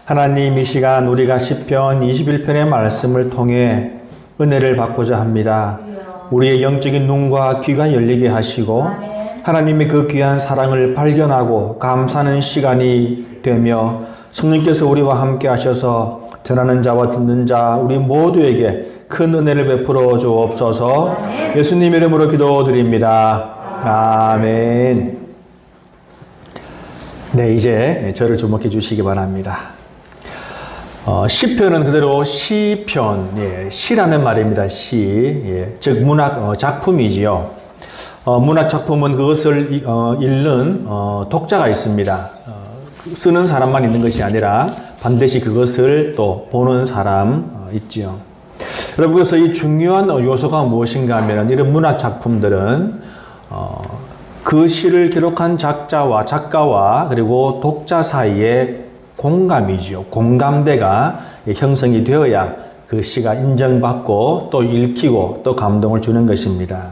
하나님, 이 시간 우리가 시편 21편의 말씀을 통해 은혜를 받고자 합니다. 우리의 영적인 눈과 귀가 열리게 하시고 하나님의 그 귀한 사랑을 발견하고 감사하는 시간이 되며 성령께서 우리와 함께 하셔서 전하는 자와 듣는 자 우리 모두에게 큰 은혜를 베풀어 주옵소서. 예수님 이름으로 기도드립니다. 아멘. 네, 이제 저를 주목해 주시기 바랍니다. 시편은 그대로 시편, 시라는 말입니다. 시, 즉 문학 작품이지요. 문학 작품은 그것을 읽는 독자가 있습니다. 쓰는 사람만 있는 것이 아니라 반드시 그것을 또 보는 사람 있지요. 여러분, 그래서 이 중요한 요소가 무엇인가 하면 이런 문학 작품들은 그 시를 기록한 작가와 그리고 독자 사이에 공감이죠. 공감대가 형성이 되어야 그 시가 인정받고 또 읽히고 또 감동을 주는 것입니다.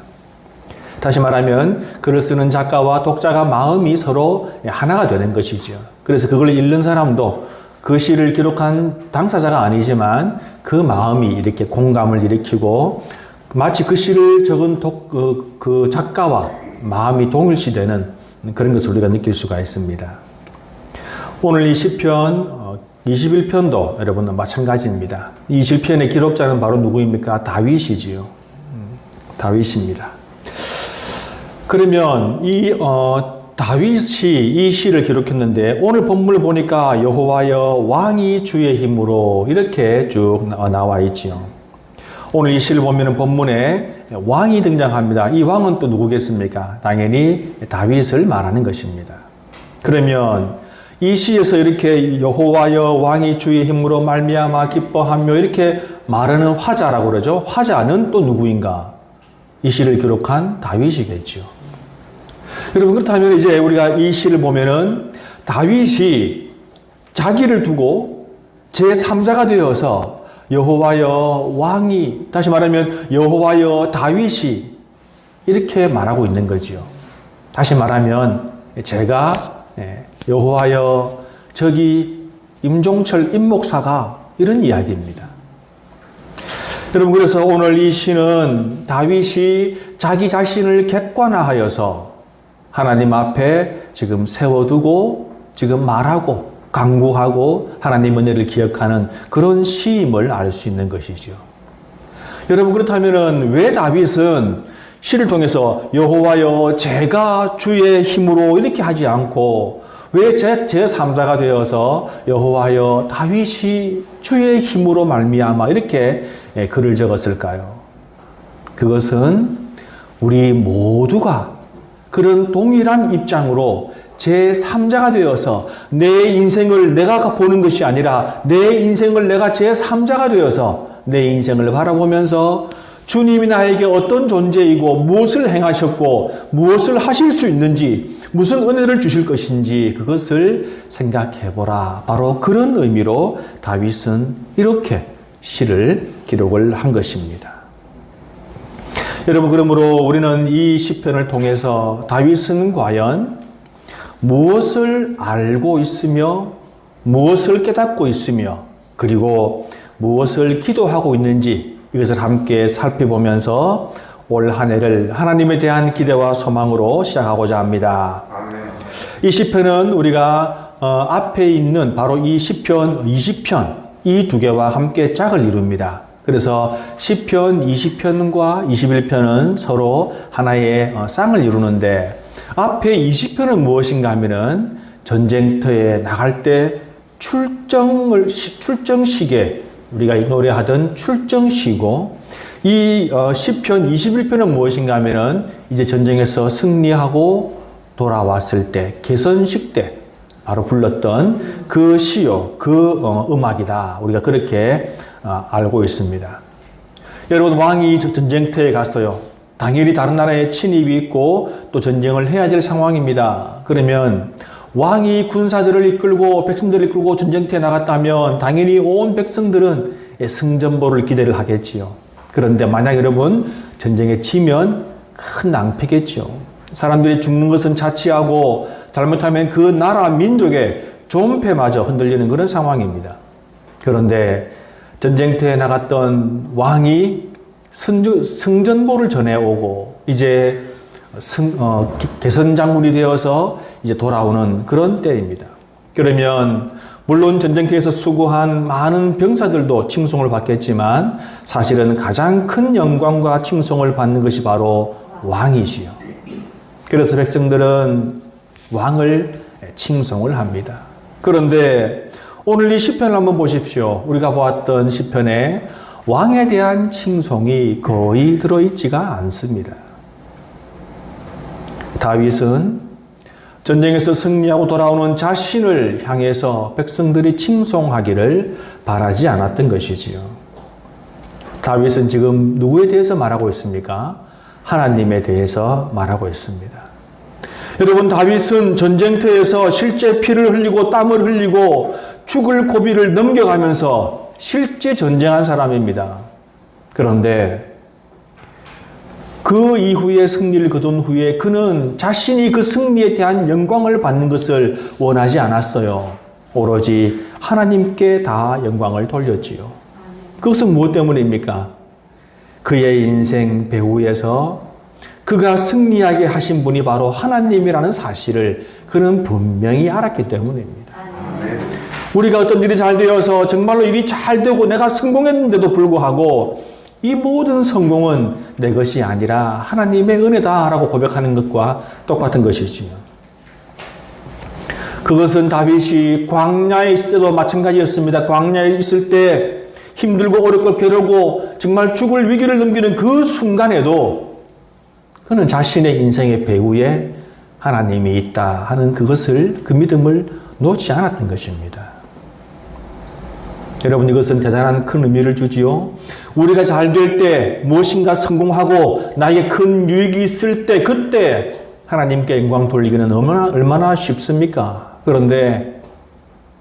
다시 말하면 글을 쓰는 작가와 독자가 마음이 서로 하나가 되는 것이죠. 그래서 그걸 읽는 사람도 그 시를 기록한 당사자가 아니지만 그 마음이 이렇게 공감을 일으키고 마치 그 시를 적은 그 작가와 마음이 동일시되는 그런 것을 우리가 느낄 수가 있습니다. 오늘 이 시편 21편도 여러분 마찬가지입니다. 이 시편의 기록자는 바로 누구입니까? 다윗이지요. 다윗입니다. 그러면 이 다윗이 이 시를 기록했는데 오늘 본문을 보니까 여호와여 왕이 주의 힘으로 이렇게 쭉 나와 있지요. 오늘 이 시를 보면 본문에 왕이 등장합니다. 이 왕은 또 누구겠습니까? 당연히 다윗을 말하는 것입니다. 그러면 이 시에서 이렇게 여호와여 왕이 주의 힘으로 말미암아 기뻐하며 이렇게 말하는 화자라고 그러죠. 화자는 또 누구인가? 이 시를 기록한 다윗이겠죠. 여러분, 그렇다면 이제 우리가 이 시를 보면은 다윗이 자기를 두고 제3자가 되어서 여호와여 왕이, 다시 말하면 여호와여 다윗이 이렇게 말하고 있는 거지요. 다시 말하면 제가 여호와여 저기 임종철 임목사가 이런 이야기입니다. 여러분, 그래서 오늘 이 시는 다윗이 자기 자신을 객관화하여서 하나님 앞에 지금 세워두고 지금 말하고 간구하고 하나님 은혜를 기억하는 그런 시임을 알 수 있는 것이죠. 여러분, 그렇다면 왜 다윗은 시를 통해서 여호와여 제가 주의 힘으로 이렇게 하지 않고 왜 제3자가 되어서 여호와여 다윗이 주의 힘으로 말미암아 이렇게 글을 적었을까요? 그것은 우리 모두가 그런 동일한 입장으로 제3자가 되어서 내 인생을 내가 보는 것이 아니라 내 인생을 내가 제3자가 되어서 내 인생을 바라보면서 주님이 나에게 어떤 존재이고 무엇을 행하셨고 무엇을 하실 수 있는지 무슨 은혜를 주실 것인지 그것을 생각해보라. 바로 그런 의미로 다윗은 이렇게 시를 기록을 한 것입니다. 여러분, 그러므로 우리는 이 시편을 통해서 다윗은 과연 무엇을 알고 있으며 무엇을 깨닫고 있으며 그리고 무엇을 기도하고 있는지 이것을 함께 살펴보면서 올 한 해를 하나님에 대한 기대와 소망으로 시작하고자 합니다. 아멘. 이 시편은 우리가 앞에 있는 바로 이 시편 20편 이 두 개와 함께 짝을 이룹니다. 그래서 시편 20편과 21편은 서로 하나의 쌍을 이루는데 앞에 20편은 무엇인가 하면은 전쟁터에 나갈 때 출정식에 우리가 노래하던 출정시고 이 시편 21편은 무엇인가 하면은 이제 전쟁에서 승리하고 돌아왔을 때 개선식 때 바로 불렀던 그 시요, 그 음악이다. 우리가 그렇게 알고 있습니다. 여러분, 왕이 전쟁터에 갔어요. 당연히 다른 나라에 침입이 있고 또 전쟁을 해야 될 상황입니다. 그러면 왕이 군사들을 이끌고 백성들을 이끌고 전쟁터에 나갔다면 당연히 온 백성들은 승전보를 기대를 하겠지요. 그런데 만약 여러분 전쟁에 지면 큰 낭패겠죠. 사람들이 죽는 것은 자치하고 잘못하면 그 나라 민족의 존폐마저 흔들리는 그런 상황입니다. 그런데 전쟁터에 나갔던 왕이 승전보를 전해오고 이제 개선장군이 되어서 이제 돌아오는 그런 때입니다. 그러면 물론 전쟁터에서 수고한 많은 병사들도 칭송을 받겠지만 사실은 가장 큰 영광과 칭송을 받는 것이 바로 왕이지요. 그래서 백성들은 왕을 칭송을 합니다. 그런데 오늘 이 시편을 한번 보십시오. 우리가 보았던 시편에 왕에 대한 칭송이 거의 들어있지가 않습니다. 다윗은 전쟁에서 승리하고 돌아오는 자신을 향해서 백성들이 칭송하기를 바라지 않았던 것이지요. 다윗은 지금 누구에 대해서 말하고 있습니까? 하나님에 대해서 말하고 있습니다. 여러분, 다윗은 전쟁터에서 실제 피를 흘리고 땀을 흘리고 죽을 고비를 넘겨가면서 실제 전쟁한 사람입니다. 그런데 그 이후에 승리를 거둔 후에 그는 자신이 그 승리에 대한 영광을 받는 것을 원하지 않았어요. 오로지 하나님께 다 영광을 돌렸지요. 그것은 무엇 때문입니까? 그의 인생 배후에서 그가 승리하게 하신 분이 바로 하나님이라는 사실을 그는 분명히 알았기 때문입니다. 우리가 어떤 일이 잘 되어서 정말로 일이 잘 되고 내가 성공했는데도 불구하고 이 모든 성공은 내 것이 아니라 하나님의 은혜다라고 고백하는 것과 똑같은 것이지요. 그것은 다윗이 광야에 있을 때도 마찬가지였습니다. 광야에 있을 때 힘들고 어렵고 괴롭고 정말 죽을 위기를 넘기는 그 순간에도 그는 자신의 인생의 배후에 하나님이 있다 하는 그것을, 그 믿음을 놓지 않았던 것입니다. 여러분, 이것은 대단한 큰 의미를 주지요. 우리가 잘 될 때, 무엇인가 성공하고 나에게 큰 유익이 있을 때, 그때 하나님께 영광 돌리기는 얼마나 쉽습니까? 그런데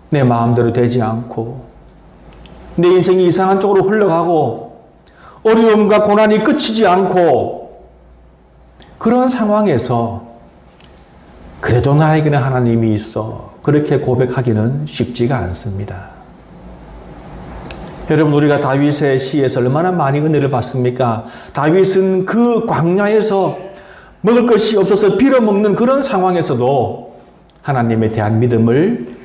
내 마음대로 되지 않고 내 인생이 이상한 쪽으로 흘러가고 어려움과 고난이 끝이지 않고 그런 상황에서 그래도 나에게는 하나님이 있어, 그렇게 고백하기는 쉽지가 않습니다. 여러분, 우리가 다윗의 시에서 얼마나 많이 은혜를 받습니까? 다윗은 그 광야에서 먹을 것이 없어서 빌어먹는 그런 상황에서도 하나님에 대한 믿음을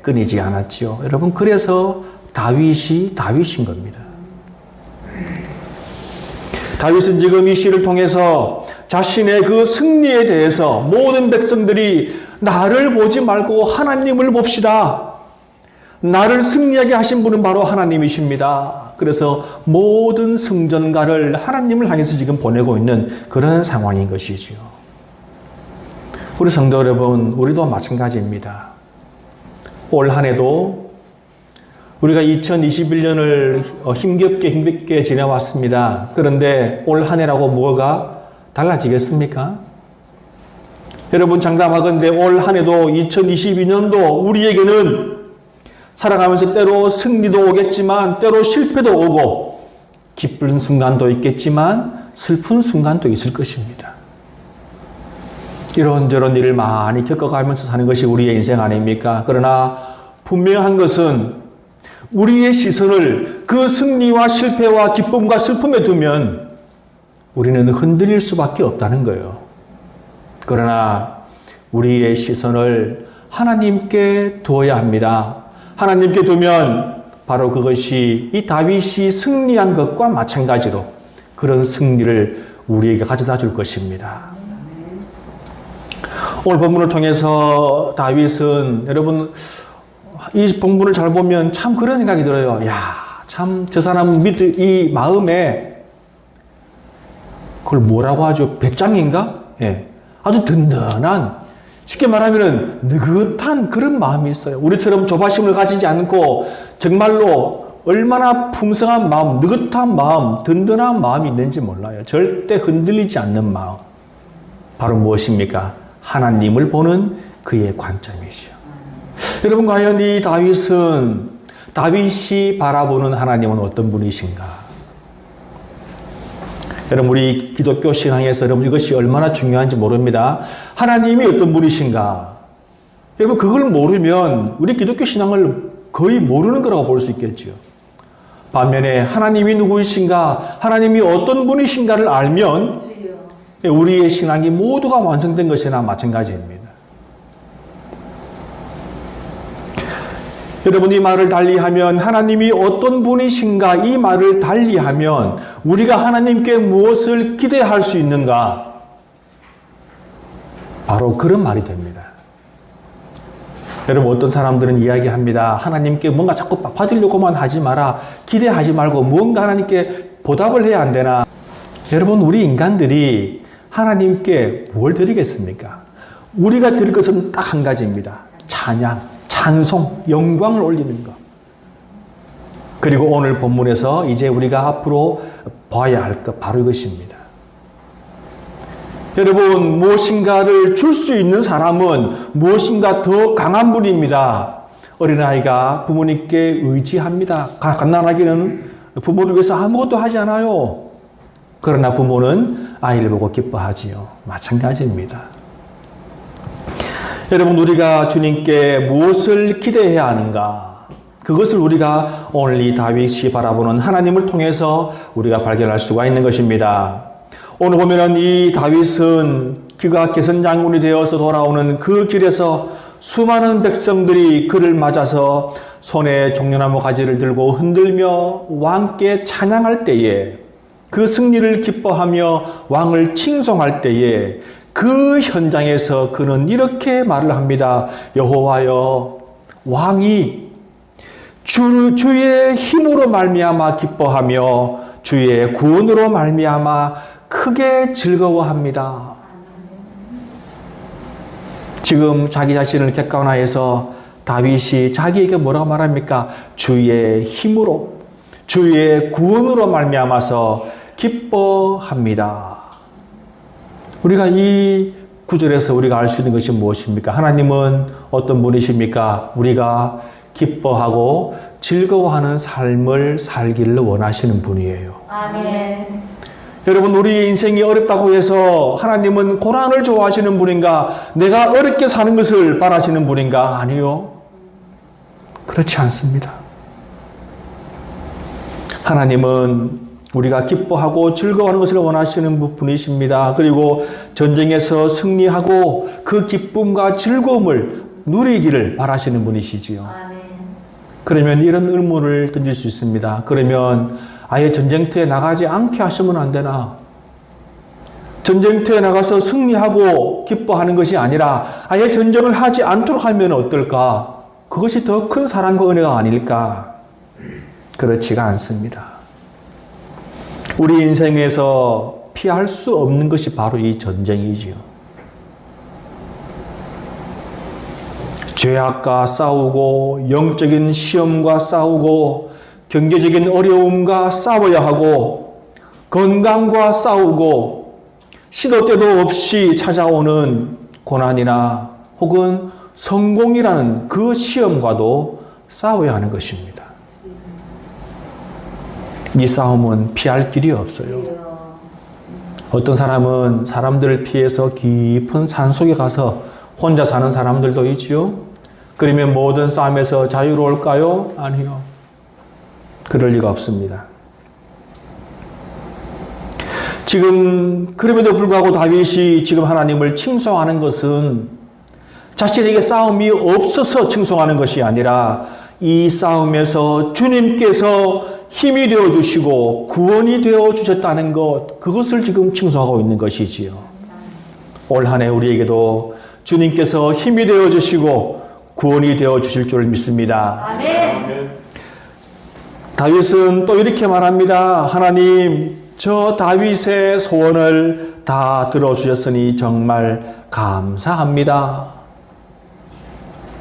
끊이지 않았지요. 여러분, 그래서 다윗이 다윗인 겁니다. 다윗은 지금 이 시를 통해서 자신의 그 승리에 대해서 모든 백성들이 나를 보지 말고 하나님을 봅시다. 나를 승리하게 하신 분은 바로 하나님이십니다. 그래서 모든 승전가를 하나님을 향해서 지금 보내고 있는 그런 상황인 것이지요. 우리 성도 여러분, 우리도 마찬가지입니다. 올 한 해도 우리가 2021년을 힘겹게 지내왔습니다. 그런데 올 한 해라고 뭐가 달라지겠습니까? 여러분, 장담하건대 올 한 해도 2022년도 우리에게는 살아가면서 때로 승리도 오겠지만 때로 실패도 오고 기쁜 순간도 있겠지만 슬픈 순간도 있을 것입니다. 이런저런 일을 많이 겪어가면서 사는 것이 우리의 인생 아닙니까? 그러나 분명한 것은 우리의 시선을 그 승리와 실패와 기쁨과 슬픔에 두면 우리는 흔들릴 수밖에 없다는 거예요. 그러나 우리의 시선을 하나님께 두어야 합니다. 하나님께 두면 바로 그것이 이 다윗이 승리한 것과 마찬가지로 그런 승리를 우리에게 가져다 줄 것입니다. 오늘 본문을 통해서 다윗은, 여러분, 이 본문을 잘 보면 참 그런 생각이 들어요. 야, 참 저 사람 이 마음에 그걸 뭐라고 하죠? 배짱인가? 예. 아주 든든한, 쉽게 말하면 느긋한 그런 마음이 있어요. 우리처럼 조바심을 가지지 않고 정말로 얼마나 풍성한 마음, 느긋한 마음, 든든한 마음이 있는지 몰라요. 절대 흔들리지 않는 마음. 바로 무엇입니까? 하나님을 보는 그의 관점이죠. 여러분, 과연 이 다윗이 바라보는 하나님은 어떤 분이신가? 여러분, 우리 기독교 신앙에서 여러분 이것이 얼마나 중요한지 모릅니다. 하나님이 어떤 분이신가? 여러분, 그걸 모르면 우리 기독교 신앙을 거의 모르는 거라고 볼 수 있겠죠. 반면에 하나님이 누구이신가, 하나님이 어떤 분이신가를 알면 우리의 신앙이 모두가 완성된 것이나 마찬가지입니다. 여러분, 이 말을 달리하면 하나님이 어떤 분이신가 이 말을 달리하면 우리가 하나님께 무엇을 기대할 수 있는가? 바로 그런 말이 됩니다. 여러분, 어떤 사람들은 이야기합니다. 하나님께 뭔가 자꾸 받으려고만 하지 마라. 기대하지 말고 뭔가 하나님께 보답을 해야 안 되나? 여러분, 우리 인간들이 하나님께 뭘 드리겠습니까? 우리가 드릴 것은 딱 한 가지입니다. 찬양, 찬송, 영광을 올리는 것. 그리고 오늘 본문에서 이제 우리가 앞으로 봐야 할 것, 바로 이것입니다. 여러분, 무엇인가를 줄 수 있는 사람은 무엇인가 더 강한 분입니다. 어린아이가 부모님께 의지합니다. 갓난아기는 부모를 위해서 아무것도 하지 않아요. 그러나 부모는 아이를 보고 기뻐하지요. 마찬가지입니다. 여러분, 우리가 주님께 무엇을 기대해야 하는가? 그것을 우리가 오늘 이 다윗이 바라보는 하나님을 통해서 우리가 발견할 수가 있는 것입니다. 오늘 보면은 이 다윗은 그가 개선 장군이 되어서 돌아오는 그 길에서 수많은 백성들이 그를 맞아서 손에 종려나무 가지를 들고 흔들며 왕께 찬양할 때에, 그 승리를 기뻐하며 왕을 칭송할 때에 그 현장에서 그는 이렇게 말을 합니다. 여호와여, 왕이 주의 힘으로 말미암아 기뻐하며 주의 구원으로 말미암아 크게 즐거워합니다. 지금 자기 자신을 객관화해서 다윗이 자기에게 뭐라고 말합니까? 주의 힘으로, 주의 구원으로 말미암아서 기뻐합니다. 우리가 이 구절에서 우리가 알 수 있는 것이 무엇입니까? 하나님은 어떤 분이십니까? 우리가 기뻐하고 즐거워하는 삶을 살기를 원하시는 분이에요. 아멘. 여러분, 우리 인생이 어렵다고 해서 하나님은 고난을 좋아하시는 분인가? 내가 어렵게 사는 것을 바라시는 분인가? 아니요. 그렇지 않습니다. 하나님은 우리가 기뻐하고 즐거워하는 것을 원하시는 분이십니다. 그리고 전쟁에서 승리하고 그 기쁨과 즐거움을 누리기를 바라시는 분이시지요. 아멘. 그러면 이런 의문을 던질 수 있습니다. 그러면 아예 전쟁터에 나가지 않게 하시면 안 되나? 전쟁터에 나가서 승리하고 기뻐하는 것이 아니라 아예 전쟁을 하지 않도록 하면 어떨까? 그것이 더 큰 사랑과 은혜가 아닐까? 그렇지가 않습니다. 우리 인생에서 피할 수 없는 것이 바로 이 전쟁이지요. 죄악과 싸우고 영적인 시험과 싸우고 경제적인 어려움과 싸워야 하고 건강과 싸우고 시도 때도 없이 찾아오는 고난이나 혹은 성공이라는 그 시험과도 싸워야 하는 것입니다. 이 싸움은 피할 길이 없어요. 어떤 사람은 사람들을 피해서 깊은 산속에 가서 혼자 사는 사람들도 있지요. 그러면 모든 싸움에서 자유로울까요? 아니요. 그럴 리가 없습니다. 지금 그럼에도 불구하고 다윗이 지금 하나님을 칭송하는 것은 자신에게 싸움이 없어서 칭송하는 것이 아니라 이 싸움에서 주님께서 힘이 되어 주시고 구원이 되어 주셨다는 것, 그것을 지금 칭송하고 있는 것이지요. 올 한 해 우리에게도 주님께서 힘이 되어 주시고 구원이 되어 주실 줄 믿습니다. 아멘. 다윗은 또 이렇게 말합니다. 하나님, 저 다윗의 소원을 다 들어주셨으니 정말 감사합니다.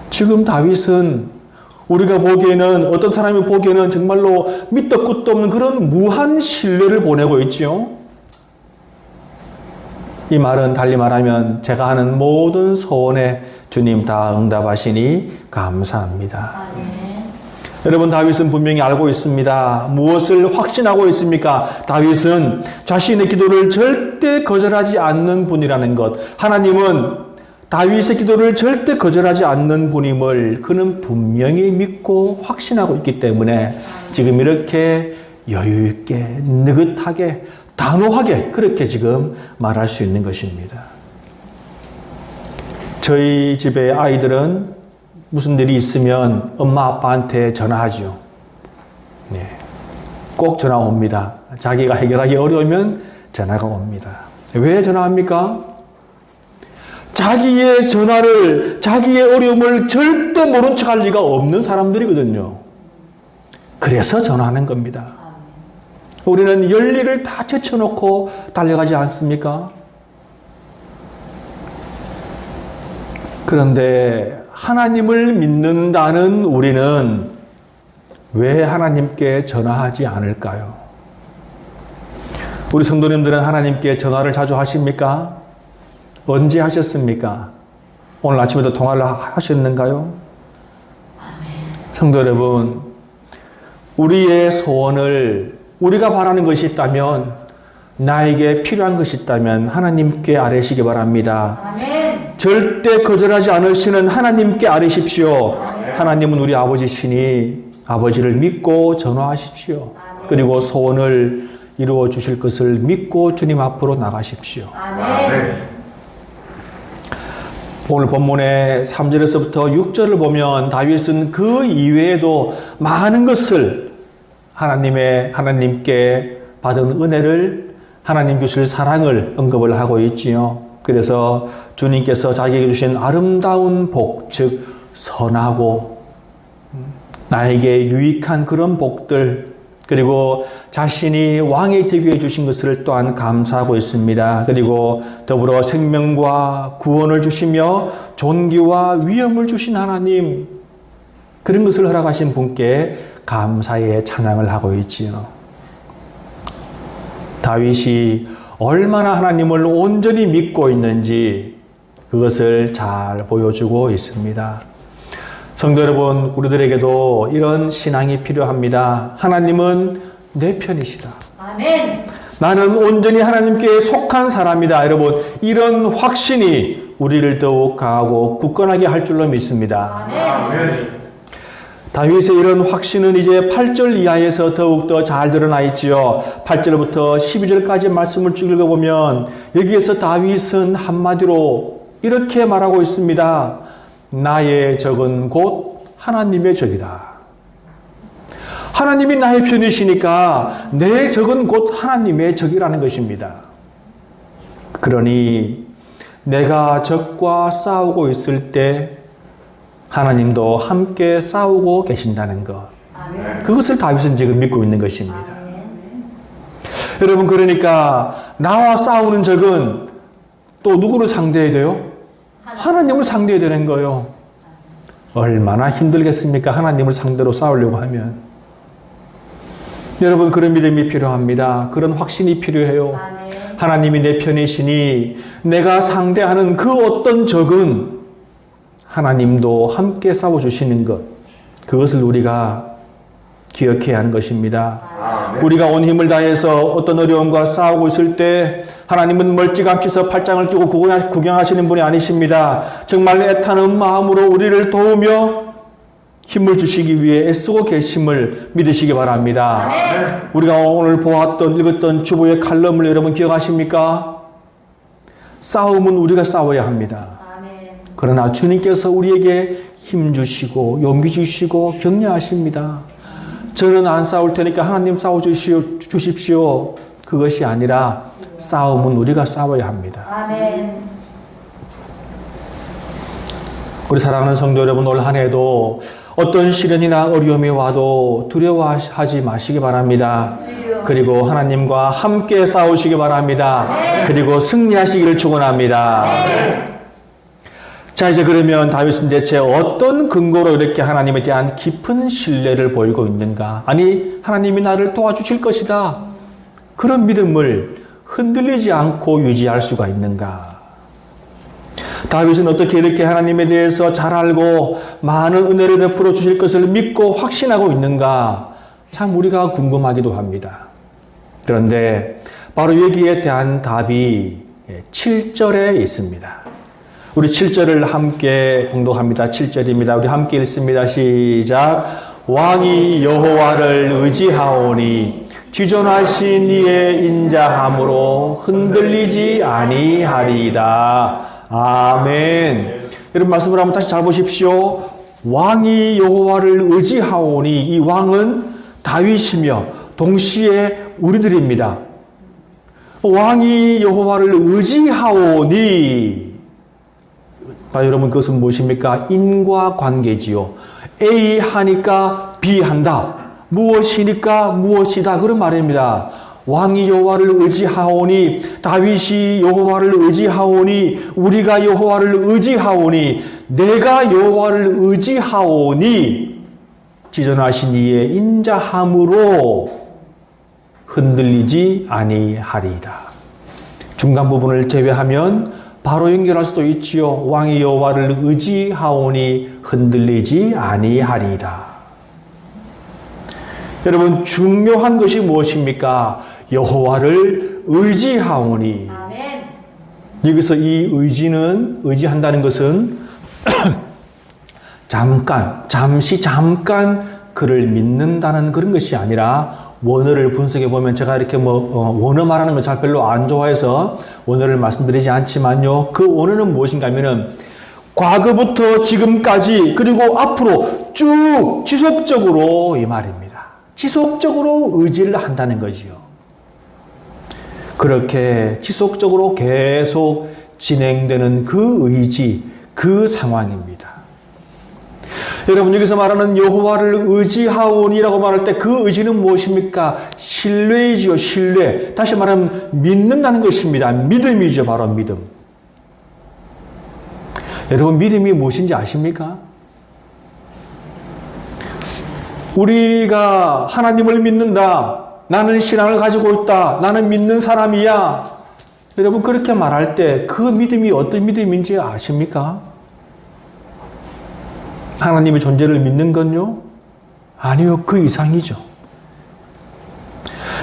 지금 다윗은 우리가 보기에는, 어떤 사람이 보기에는 정말로 밑도 끝도 없는 그런 무한 신뢰를 보내고 있지요. 이 말은 달리 말하면 제가 하는 모든 소원에 주님 다 응답하시니 감사합니다. 아멘. 여러분, 다윗은 분명히 알고 있습니다. 무엇을 확신하고 있습니까? 다윗은 자신의 기도를 절대 거절하지 않는 분이라는 것. 하나님은 다윗의 기도를 절대 거절하지 않는 분임을 그는 분명히 믿고 확신하고 있기 때문에 지금 이렇게 여유 있게, 느긋하게, 단호하게 그렇게 지금 말할 수 있는 것입니다. 저희 집의 아이들은 무슨 일이 있으면 엄마 아빠한테 전화하죠. 네. 꼭 전화 옵니다. 자기가 해결하기 어려우면 전화가 옵니다. 왜 전화합니까? 자기의 전화를, 자기의 어려움을 절대 모른 척할 리가 없는 사람들이거든요. 그래서 전화하는 겁니다. 우리는 열일을 다 제쳐놓고 달려가지 않습니까? 그런데 하나님을 믿는다는 우리는 왜 하나님께 전화하지 않을까요? 우리 성도님들은 하나님께 전화를 자주 하십니까? 언제 하셨습니까? 오늘 아침에도 통화를 하셨는가요? 성도 여러분, 우리의 소원을 우리가 바라는 것이 있다면, 나에게 필요한 것이 있다면 하나님께 아뢰시기 바랍니다. 아멘. 절대 거절하지 않으시는 하나님께 아뢰십시오. 하나님은 우리 아버지시니 아버지를 믿고 전화하십시오. 그리고 소원을 이루어 주실 것을 믿고 주님 앞으로 나가십시오. 아멘. 오늘 본문의 3절에서부터 6절을 보면 다윗은 그 이외에도 많은 것을 하나님께 받은 은혜를, 하나님 주실 사랑을 언급을 하고 있지요. 그래서 주님께서 자기에게 주신 아름다운 복, 즉 선하고 나에게 유익한 그런 복들, 그리고 자신이 왕이 되게 해주신 것을 또한 감사하고 있습니다. 그리고 더불어 생명과 구원을 주시며 존귀와 위엄을 주신 하나님, 그런 것을 허락하신 분께 감사의 찬양을 하고 있지요. 다윗이 얼마나 하나님을 온전히 믿고 있는지 그것을 잘 보여주고 있습니다. 성도 여러분, 우리들에게도 이런 신앙이 필요합니다. 하나님은 내 편이시다. 아멘. 나는 온전히 하나님께 속한 사람이다. 여러분, 이런 확신이 우리를 더욱 강하고 굳건하게 할 줄로 믿습니다. 아멘. 다윗의 이런 확신은 이제 8절 이하에서 더욱더 잘 드러나 있지요. 8절부터 12절까지 말씀을 쭉 읽어보면 여기에서 다윗은 한마디로 이렇게 말하고 있습니다. 나의 적은 곧 하나님의 적이다. 하나님이 나의 편이시니까 내 적은 곧 하나님의 적이라는 것입니다. 그러니 내가 적과 싸우고 있을 때 하나님도 함께 싸우고 계신다는 것. 아멘. 그것을 다윗은 지금 믿고 있는 것입니다. 여러분, 그러니까 나와 싸우는 적은 또 누구를 상대해야 돼요? 하나님을 상대해야 되는 거예요. 얼마나 힘들겠습니까? 하나님을 상대로 싸우려고 하면. 여러분, 그런 믿음이 필요합니다. 그런 확신이 필요해요. 아멘. 하나님이 내 편이시니 내가 상대하는 그 어떤 적은 하나님도 함께 싸워주시는 것, 그것을 우리가 기억해야 하는 것입니다. 우리가 온 힘을 다해서 어떤 어려움과 싸우고 있을 때 하나님은 멀찌감치서 팔짱을 끼고 구경하시는 분이 아니십니다. 정말 애타는 마음으로 우리를 도우며 힘을 주시기 위해 애쓰고 계심을 믿으시기 바랍니다. 아멘. 우리가 오늘 읽었던 주보의 칼럼을 여러분 기억하십니까? 싸움은 우리가 싸워야 합니다. 아멘. 그러나 주님께서 우리에게 힘 주시고 용기 주시고 격려하십니다. 저는 안 싸울 테니까 하나님 싸워 주십시오. 그것이 아니라 싸움은 우리가 싸워야 합니다. 아멘. 우리 사랑하는 성도 여러분, 올 한 해도 어떤 시련이나 어려움이 와도 두려워하지 마시기 바랍니다. 그리고 하나님과 함께 싸우시기 바랍니다. 그리고 승리하시기를 축원합니다. 자, 이제 그러면 다윗은 대체 어떤 근거로 이렇게 하나님에 대한 깊은 신뢰를 보이고 있는가? 아니, 하나님이 나를 도와주실 것이다. 그런 믿음을 흔들리지 않고 유지할 수가 있는가? 다윗은 어떻게 이렇게 하나님에 대해서 잘 알고 많은 은혜를 베풀어 주실 것을 믿고 확신하고 있는가? 참 우리가 궁금하기도 합니다. 그런데 바로 여기에 대한 답이 7절에 있습니다. 우리 7절을 함께 봉독합니다. 7절입니다. 우리 함께 읽습니다. 시작. 왕이 여호와를 의지하오니 지존하신 이의 인자함으로 흔들리지 아니하리이다. 아멘. 여러분 말씀을 한번 다시 잘 보십시오. 왕이 여호와를 의지하오니 이 왕은 다윗이며 동시에 우리들입니다. 왕이 여호와를 의지하오니 여러분 그것은 무엇입니까? 인과관계지요. A 하니까 B 한다. 무엇이니까 무엇이다. 그런 말입니다. 왕이 여호와를 의지하오니 다윗이 여호와를 의지하오니 우리가 여호와를 의지하오니 내가 여호와를 의지하오니 지존하신 이의 인자함으로 흔들리지 아니하리이다. 중간 부분을 제외하면 바로 연결할 수도 있지요. 왕이 여호와를 의지하오니 흔들리지 아니하리이다. 여러분 중요한 것이 무엇입니까? 여호와를 의지하오니. 아멘. 여기서 이 의지한다는 것은 잠시 그를 믿는다는 그런 것이 아니라 원어를 분석해 보면 제가 이렇게 원어 말하는 걸 잘 별로 안 좋아해서 원어를 말씀드리지 않지만요. 그 원어는 무엇인가 하면은 과거부터 지금까지 그리고 앞으로 쭉 지속적으로 이 말입니다. 지속적으로 의지를 한다는 거지요. 그렇게 지속적으로 계속 진행되는 그 의지, 그 상황입니다. 여러분 여기서 말하는 여호와를 의지하오니라고 말할 때 그 의지는 무엇입니까? 신뢰이지요. 신뢰. 다시 말하면 믿는다는 것입니다. 믿음이죠. 바로 믿음. 여러분 믿음이 무엇인지 아십니까? 우리가 하나님을 믿는다. 나는 신앙을 가지고 있다. 나는 믿는 사람이야. 여러분 그렇게 말할 때 그 믿음이 어떤 믿음인지 아십니까? 하나님의 존재를 믿는 건요? 아니요. 그 이상이죠.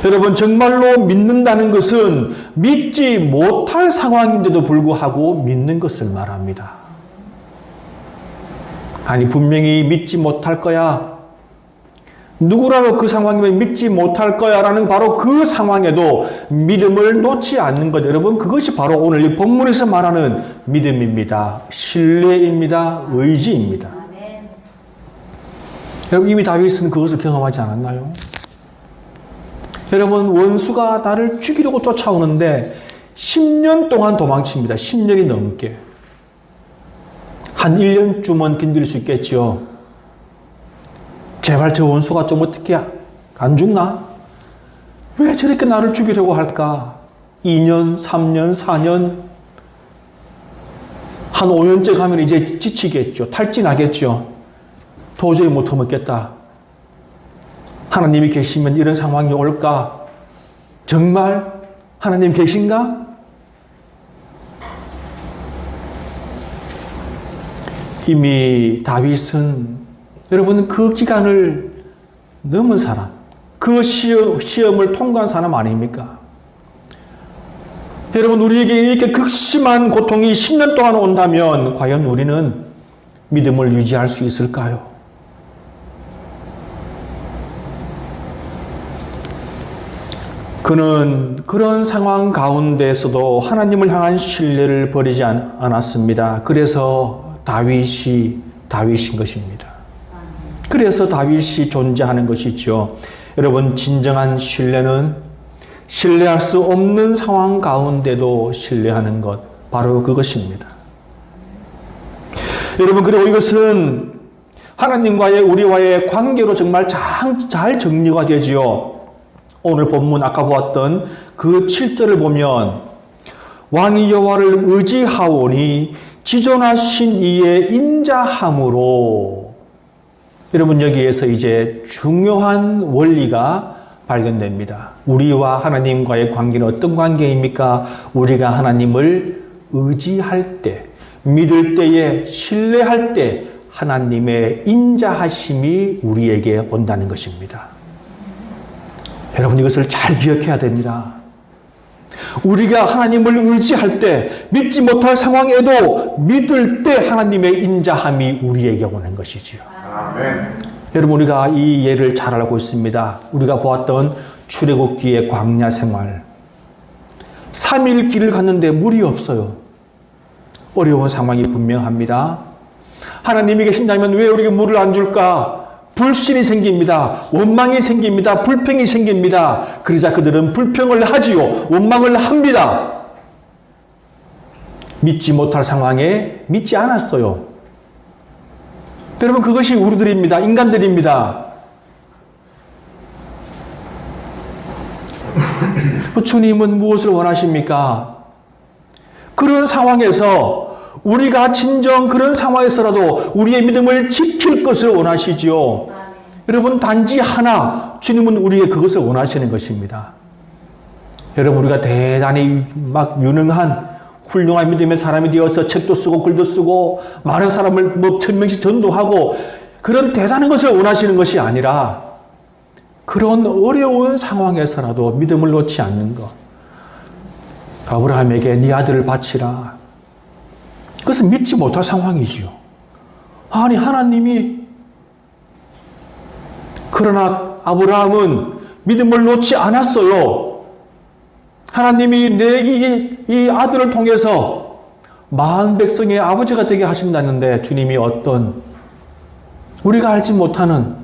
여러분 정말로 믿는다는 것은 믿지 못할 상황인데도 불구하고 믿는 것을 말합니다. 아니 분명히 믿지 못할 거야. 누구라도 그 상황이면 믿지 못할 거야 라는 바로 그 상황에도 믿음을 놓지 않는 것. 여러분 그것이 바로 오늘 이 본문에서 말하는 믿음입니다. 신뢰입니다. 의지입니다. 아멘. 여러분 이미 다윗은 그것을 경험하지 않았나요? 여러분 원수가 나를 죽이려고 쫓아오는데 10년 동안 도망칩니다. 10년이 넘게. 한 1년쯤은 견딜 수 있겠지요. 제발 저 원수가 좀 어떻게 안 죽나? 왜 저렇게 나를 죽이려고 할까? 2년, 3년, 4년, 한 5년째 가면 이제 지치겠죠. 탈진하겠죠. 도저히 못 참겠다. 하나님이 계시면 이런 상황이 올까? 정말 하나님 계신가? 이미 다윗은 여러분 그 기간을 넘은 사람, 그 시험을 통과한 사람 아닙니까? 여러분 우리에게 이렇게 극심한 고통이 10년 동안 온다면 과연 우리는 믿음을 유지할 수 있을까요? 그는 그런 상황 가운데서도 하나님을 향한 신뢰를 버리지 않았습니다. 그래서 다윗인 것입니다. 그래서 다윗이 존재하는 것이죠. 여러분 진정한 신뢰는 신뢰할 수 없는 상황 가운데도 신뢰하는 것, 바로 그것입니다. 여러분 그리고 이것은 하나님과의 우리와의 관계로 정말 잘 정리가 되지요. 오늘 본문 아까 보았던 그 7절을 보면 왕이 여호와를 의지하오니 지존하신 이의 인자함으로, 여러분 여기에서 이제 중요한 원리가 발견됩니다. 우리와 하나님과의 관계는 어떤 관계입니까? 우리가 하나님을 의지할 때, 믿을 때에, 신뢰할 때 하나님의 인자하심이 우리에게 온다는 것입니다. 여러분 이것을 잘 기억해야 됩니다. 우리가 하나님을 의지할 때, 믿지 못할 상황에도 믿을 때 하나님의 인자함이 우리에게 오는 것이지요. 아멘. 여러분, 우리가 이 예를 잘 알고 있습니다. 우리가 보았던 출애굽기의 광야 생활. 3일 길을 갔는데 물이 없어요. 어려운 상황이 분명합니다. 하나님이 계신다면 왜 우리에게 물을 안 줄까? 불신이 생깁니다. 원망이 생깁니다. 불평이 생깁니다. 그러자 그들은 불평을 하지요. 원망을 합니다. 믿지 못할 상황에 믿지 않았어요. 여러분, 그것이 우리들입니다. 인간들입니다. 주님은 무엇을 원하십니까? 그런 상황에서 우리가 진정 그런 상황에서라도 우리의 믿음을 지킬 것을 원하시지요. 여러분, 단지 하나, 주님은 우리에게 그것을 원하시는 것입니다. 여러분, 우리가 대단히 막 유능한 훌륭한 믿음의 사람이 되어서 책도 쓰고 글도 쓰고 많은 사람을 1000명씩 전도하고 그런 대단한 것을 원하시는 것이 아니라 그런 어려운 상황에서라도 믿음을 놓지 않는 것. 아브라함에게 네 아들을 바치라. 그것은 믿지 못할 상황이지요. 아니, 하나님이. 그러나 아브라함은 믿음을 놓지 않았어요. 하나님이 내 이 아들을 통해서 많은 백성의 아버지가 되게 하신다는데 주님이 어떤 우리가 알지 못하는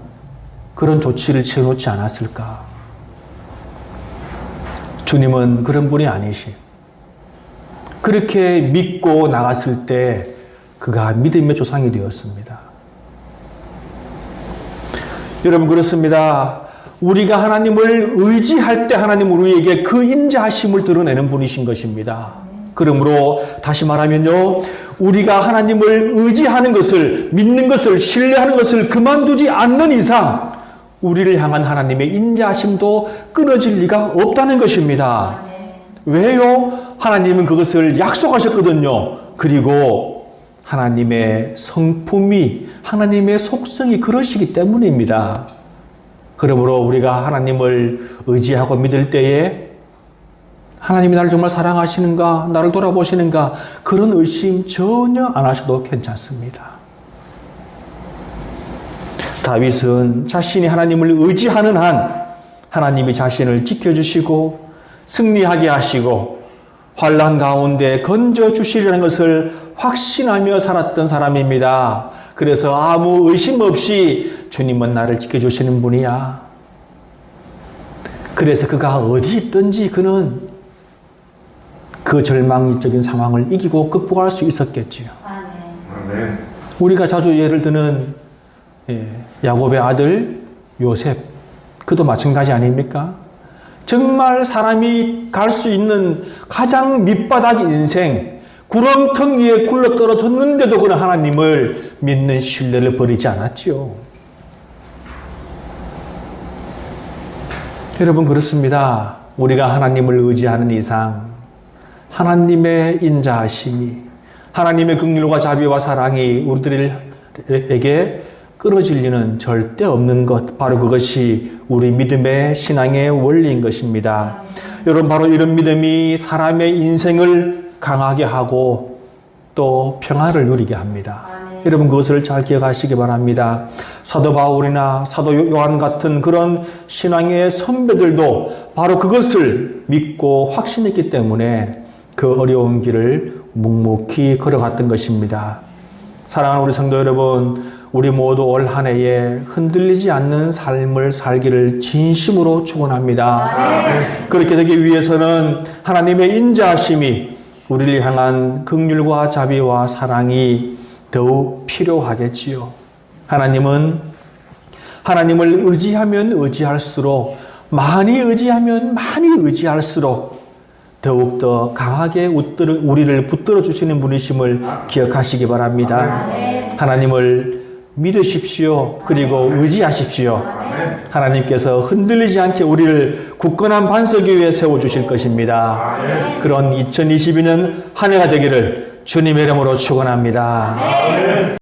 그런 조치를 취해놓지 않았을까? 주님은 그런 분이 아니시. 그렇게 믿고 나갔을 때 그가 믿음의 조상이 되었습니다. 여러분, 그렇습니다. 우리가 하나님을 의지할 때 하나님은 우리에게 그 인자하심을 드러내는 분이신 것입니다. 그러므로 다시 말하면요, 우리가 하나님을 의지하는 것을, 믿는 것을, 신뢰하는 것을 그만두지 않는 이상 우리를 향한 하나님의 인자하심도 끊어질 리가 없다는 것입니다. 왜요? 하나님은 그것을 약속하셨거든요. 그리고 하나님의 성품이, 하나님의 속성이 그러시기 때문입니다. 그러므로 우리가 하나님을 의지하고 믿을 때에 하나님이 나를 정말 사랑하시는가, 나를 돌아보시는가, 그런 의심 전혀 안 하셔도 괜찮습니다. 다윗은 자신이 하나님을 의지하는 한 하나님이 자신을 지켜주시고 승리하게 하시고 환난 가운데 건져주시려는 것을 확신하며 살았던 사람입니다. 그래서 아무 의심 없이 주님은 나를 지켜주시는 분이야. 그래서 그가 어디 있든지 그는 그 절망적인 상황을 이기고 극복할 수 있었겠지요. 아멘. 우리가 자주 예를 드는 야곱의 아들 요셉, 그도 마찬가지 아닙니까? 정말 사람이 갈 수 있는 가장 밑바닥 인생, 구렁텅 위에 굴러 떨어졌는데도 그는 하나님을 믿는 신뢰를 버리지 않았지요. 여러분, 그렇습니다. 우리가 하나님을 의지하는 이상 하나님의 인자하심이, 하나님의 긍휼과 자비와 사랑이 우리들에게 끊어질 리는 절대 없는 것, 바로 그것이 우리 믿음의 신앙의 원리인 것입니다. 여러분, 바로 이런 믿음이 사람의 인생을 강하게 하고 또 평화를 누리게 합니다. 여러분, 그것을 잘 기억하시기 바랍니다. 사도 바울이나 사도 요한 같은 그런 신앙의 선배들도 바로 그것을 믿고 확신했기 때문에 그 어려운 길을 묵묵히 걸어갔던 것입니다. 사랑하는 우리 성도 여러분, 우리 모두 올 한 해에 흔들리지 않는 삶을 살기를 진심으로 축원합니다. 그렇게 되기 위해서는 하나님의 인자하심이 우리를 향한 긍휼과 자비와 사랑이 더욱 필요하겠지요. 하나님은 하나님을 의지하면 의지할수록, 많이 의지하면 많이 의지할수록 더욱더 강하게 우리를 붙들어 주시는 분이심을 기억하시기 바랍니다. 하나님을 믿으십시오. 그리고 의지하십시오. 하나님께서 흔들리지 않게 우리를 굳건한 반석 위에 세워주실 것입니다. 그런 2022년 한 해가 되기를 주님의 이름으로 축원합니다.